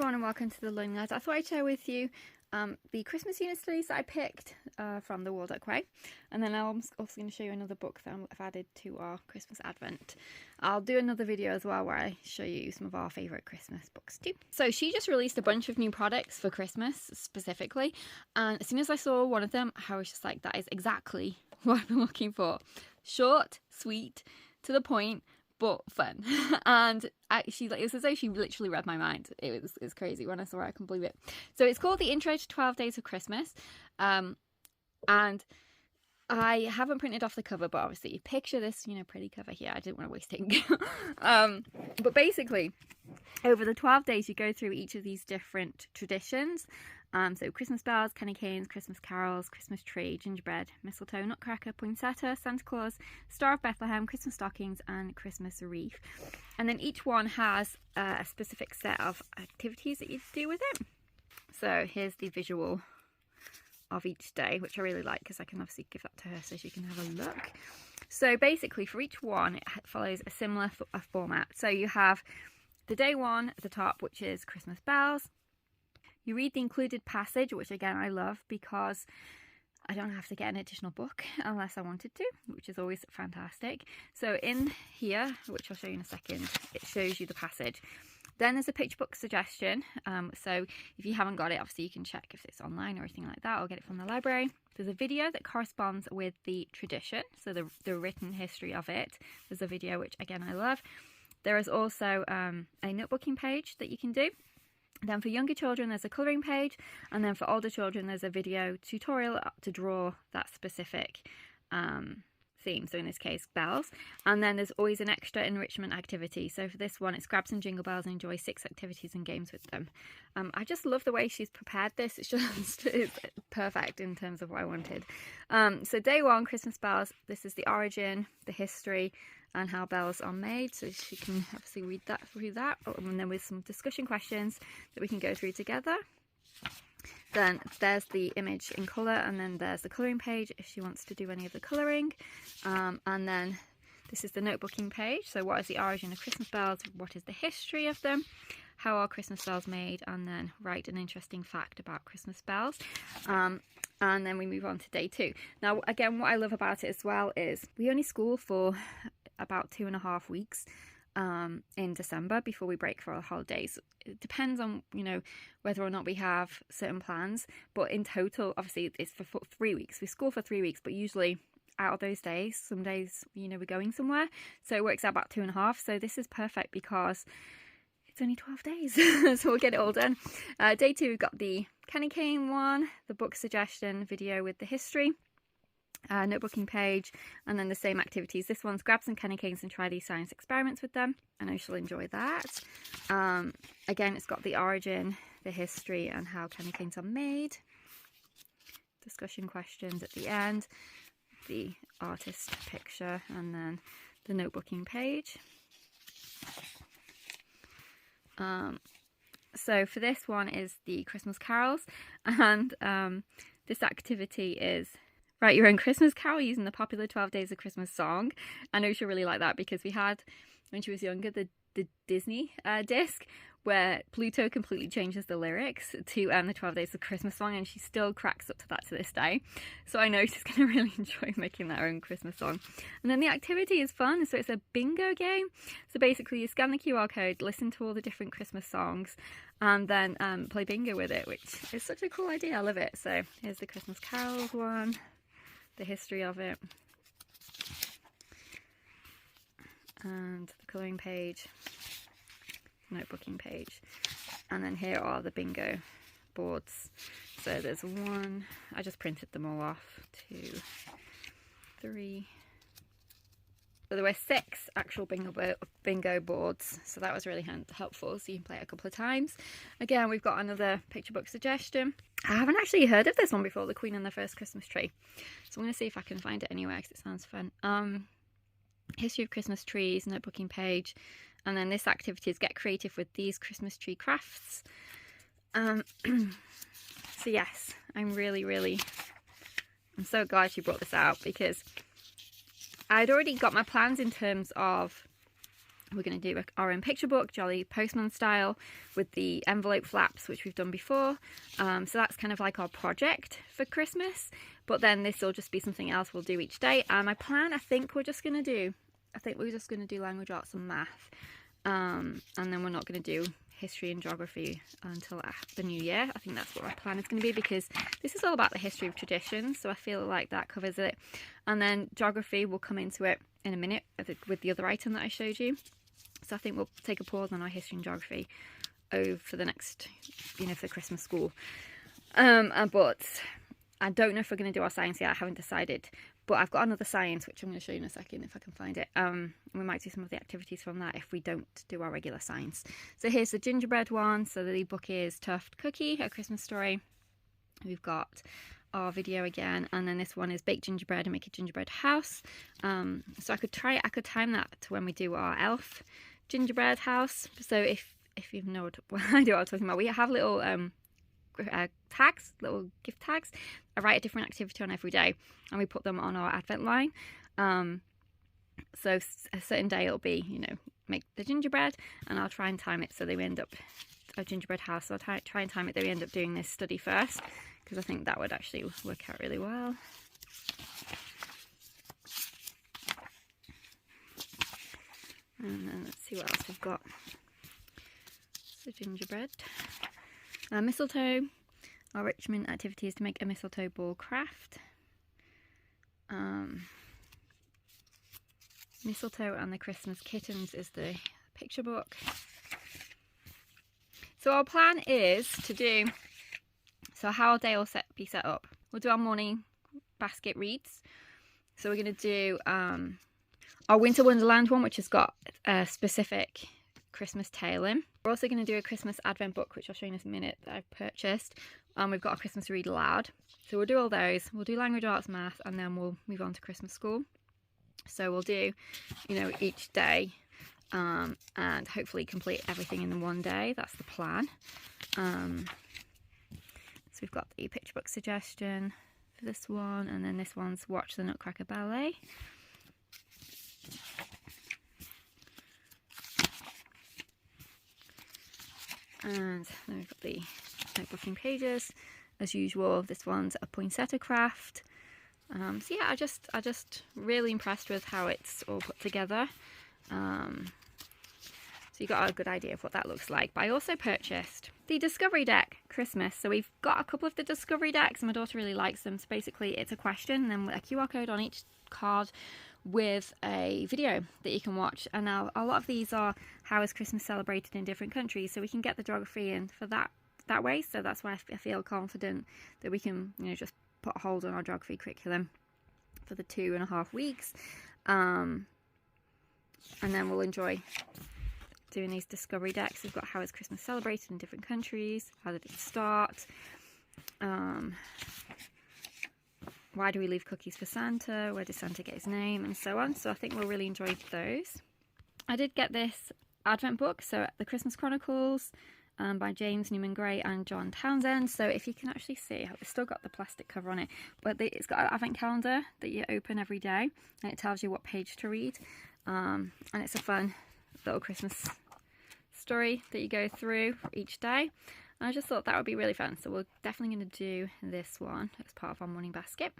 everyone and welcome to the Learning Ladder. I thought I'd share with you the Christmas unit studies that I picked from the World Way, and then I'm also going to show you another book that I've added to our Christmas Advent. I'll do another video as well where I show you some of our favourite Christmas books too. So she just released a bunch of new products for Christmas specifically, and as soon as I saw one of them I was just like, that is exactly what I've been looking for. Short, sweet, to the point, but fun. And it was as though she literally read my mind. It was crazy when I saw it. I couldn't believe it. So it's called The Intro to 12 Days of Christmas. And I haven't printed off the cover, but obviously picture this, pretty cover here. I didn't want to waste ink. But basically, over the 12 days, you go through each of these different traditions. So Christmas bells, candy canes, Christmas carols, Christmas tree, gingerbread, mistletoe, nutcracker, poinsettia, Santa Claus, Star of Bethlehem, Christmas stockings, and Christmas wreath. And then each one has a specific set of activities that you do with it. So here's the visual of each day, which I really like because I can obviously give that to her so she can have a look. So basically for each one, it follows a similar format. So you have the day one at the top, which is Christmas bells. You read the included passage, which again I love because I don't have to get an additional book unless I wanted to, which is always fantastic. So in here, which I'll show you in a second, it shows you the passage. Then there's a picture book suggestion. So if you haven't got it, obviously you can check if it's online or anything like that, or get it from the library. There's a video that corresponds with the tradition, so the written history of it. There's a video, which again I love. There is also a notebooking page that you can do. Then for younger children, there's a colouring page, and then for older children, there's a video tutorial to draw that specific theme, so in this case, bells. And then there's always an extra enrichment activity. So for this one, it's grab some jingle bells and enjoy 6 activities and games with them. I just love the way she's prepared this. It's perfect in terms of what I wanted. So day one, Christmas bells. This is the origin, the history, and how bells are made, so she can obviously read that through that, and then with some discussion questions that we can go through together. Then there's the image in colour, and then there's the colouring page if she wants to do any of the colouring. And then this is the notebooking page. So what is the origin of Christmas bells? What is the history of them? How are Christmas bells made? And then write an interesting fact about Christmas bells. And then we move on to day 2. Now again, what I love about it as well is we only school for about 2.5 weeks in December before we break for our holidays. It depends on whether or not we have certain plans, but in total obviously it's for 3 weeks. We school for 3 weeks, but usually out of those days, some days we're going somewhere, so it works out about 2.5. So this is perfect because it's only 12 days. So we'll get it all done. Day 2, we've got the candy cane one, the book suggestion video with the history, notebooking page, and then the same activities. This one's grab some candy canes and try these science experiments with them. I know she'll enjoy that. Again, it's got the origin, the history, and how candy canes are made. Discussion questions at the end, the artist picture, and then the notebooking page. So for this one is the Christmas carols, and this activity is write your own Christmas carol using the popular 12 Days of Christmas song. I know she'll really like that because we had, when she was younger, the Disney disc where Pluto completely changes the lyrics to the 12 Days of Christmas song, and she still cracks up to that to this day. So I know she's going to really enjoy making her own Christmas song. And then the activity is fun, so it's a bingo game. So basically you scan the QR code, listen to all the different Christmas songs, and then play bingo with it, which is such a cool idea. I love it. So here's the Christmas carols one, the history of it, and the colouring page, notebooking page, and then here are the bingo boards. So there's 1, I just printed them all off, 2, 3, so there were 6 actual bingo boards, so that was really helpful, so you can play it a couple of times. Again, we've got another picture book suggestion. I haven't actually heard of this one before, The Queen and the First Christmas Tree, so I'm going to see if I can find it anywhere because it sounds fun. History of Christmas trees, notebooking page, and then this activity is get creative with these Christmas tree crafts. So yes, I'm so glad she brought this out because I'd already got my plans in terms of We're going to do our own picture book, Jolly Postman style, with the envelope flaps, which we've done before. So that's kind of like our project for Christmas. But then this will just be something else we'll do each day. And my plan, I think we're just going to do language arts and math. And then we're not going to do history and geography until the new year. I think that's what my plan is going to be, because this is all about the history of traditions, so I feel like that covers it. And then geography will come into it in a minute with the other item that I showed you. So I think we'll take a pause on our history and geography for the next, for Christmas school. But I don't know if we're going to do our science yet. I haven't decided. But I've got another science, which I'm going to show you in a second if I can find it. We might do some of the activities from that if we don't do our regular science. So here's the gingerbread one. So the book is Tuft Cookie, A Christmas Story. We've got our video again, and then this one is Bake Gingerbread and Make a Gingerbread House. So I could time that to when we do our elf gingerbread house. So if you know what I do, what I'm talking about, we have little tags, little gift tags. I write a different activity on every day, and we put them on our advent line. So a certain day it'll be, make the gingerbread, and I'll try and time it so they end up a gingerbread house. So I'll try and time it that we end up doing this study first, because I think that would actually work out really well. And then let's see what else we've got. So gingerbread. Mistletoe. Our Richmond activity is to make a mistletoe ball craft. Mistletoe and the Christmas Kittens is the picture book. So our plan is to do, how our day will be set up. We'll do our morning basket reads. So we're going to do our Winter Wonderland one, which has got a specific Christmas tale in. We're also going to do a Christmas Advent book, which I'll show you in a minute, that I've purchased. We've got a Christmas Read Aloud. So we'll do all those. We'll do language arts, math, and then we'll move on to Christmas school. So we'll do, each day, and hopefully complete everything in the one day. That's the plan. So we've got the picture book suggestion for this one, and then this one's Watch the Nutcracker Ballet. And then we've got the notebooking pages as usual. This one's a poinsettia craft. So yeah, I just really impressed with how it's all put together. So you got a good idea of what that looks like. But I also purchased the Discovery Deck Christmas. So we've got a couple of the Discovery Decks. My daughter really likes them. So basically it's a question and then a QR code on each card with a video that you can watch. And now a lot of these are how is Christmas celebrated in different countries, so we can get the geography in for that way. So that's why I feel confident that we can just put a hold on our geography curriculum for the 2.5 weeks, and then we'll enjoy doing these discovery decks. We've got how is Christmas celebrated in different countries, how did it start, why do we leave cookies for Santa, where did Santa get his name, and so on. So I think we'll really enjoy those. I did get this Advent book, so The Christmas Chronicles, by James Newman Gray and John Townsend. So if you can actually see, it's still got the plastic cover on it, but it's got an advent calendar that you open every day, and it tells you what page to read, and it's a fun little Christmas story that you go through for each day. And I just thought that would be really fun, so we're definitely going to do this one as part of our morning basket.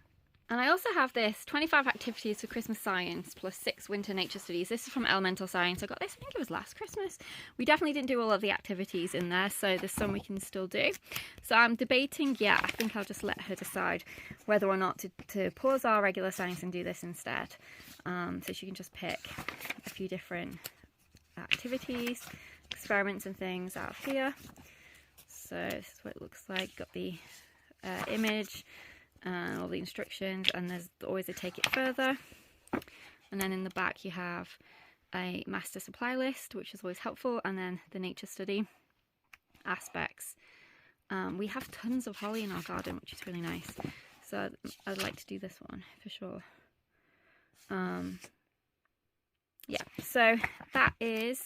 And I also have this 25 activities for Christmas science plus 6 winter nature studies. This is from Elemental Science. I got this, I think it was last Christmas. We definitely didn't do all of the activities in there, so there's some we can still do. So I'm debating, I think I'll just let her decide whether or not to pause our regular science and do this instead. So she can just pick a few different activities, experiments and things out of here. So this is what it looks like. Got the image and all the instructions, and there's always a take it further. And then in the back you have a master supply list, which is always helpful, and then the nature study aspects. We have tons of holly in our garden, which is really nice, so I'd like to do this one for sure. So that is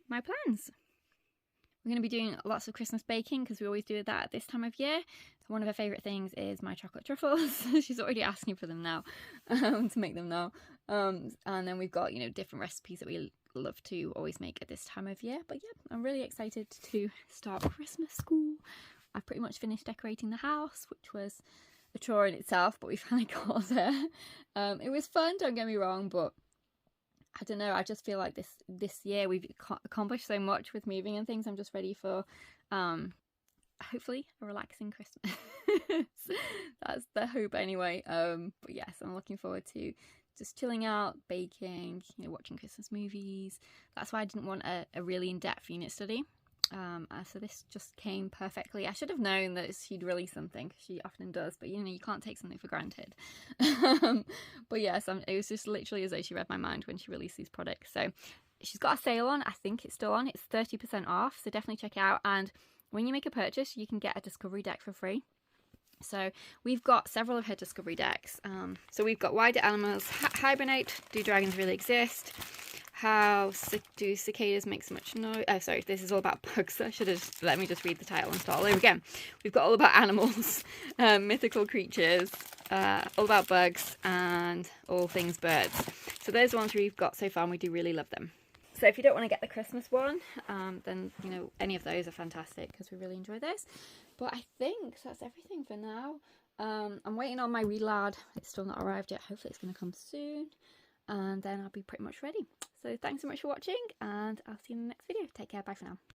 my plans. We're going to be doing lots of Christmas baking because we always do that at this time of year. One of her favourite things is my chocolate truffles. She's already asking for them now, to make them now. And then we've got, you know, different recipes that we love to always make at this time of year. But yeah, I'm really excited to start Christmas school. I've pretty much finished decorating the house, which was a chore in itself, but we finally got there. It was fun, don't get me wrong, but I don't know, I just feel like this year we've accomplished so much with moving and things. I'm just ready for hopefully a relaxing Christmas. That's the hope anyway. But yes, I'm looking forward to just chilling out, baking, you know, watching Christmas movies. That's why I didn't want a really in-depth unit study. So this just came perfectly. I should have known that she'd release something, because she often does, but you know, you can't take something for granted. But yes, it was just literally as though she read my mind when she released these products. So she's got a sale on. I think it's still on. It's 30% off, so definitely check it out. And when you make a purchase, you can get a discovery deck for free. So we've got several of her discovery decks. So we've got Why Do Animals Hibernate? Do Dragons Really Exist? How do cicadas make so much noise? Oh, sorry, this is all about bugs. I should have let me just read the title and start all over again. We've got all about animals, mythical creatures, all about bugs, and all things birds. So those are the ones we've got so far, and we do really love them. So if you don't want to get the Christmas one, then, you know, any of those are fantastic, because we really enjoy those. But I think that's everything for now. I'm waiting on my relad. It's still not arrived yet. Hopefully it's going to come soon. And then I'll be pretty much ready. So thanks so much for watching, and I'll see you in the next video. Take care. Bye for now.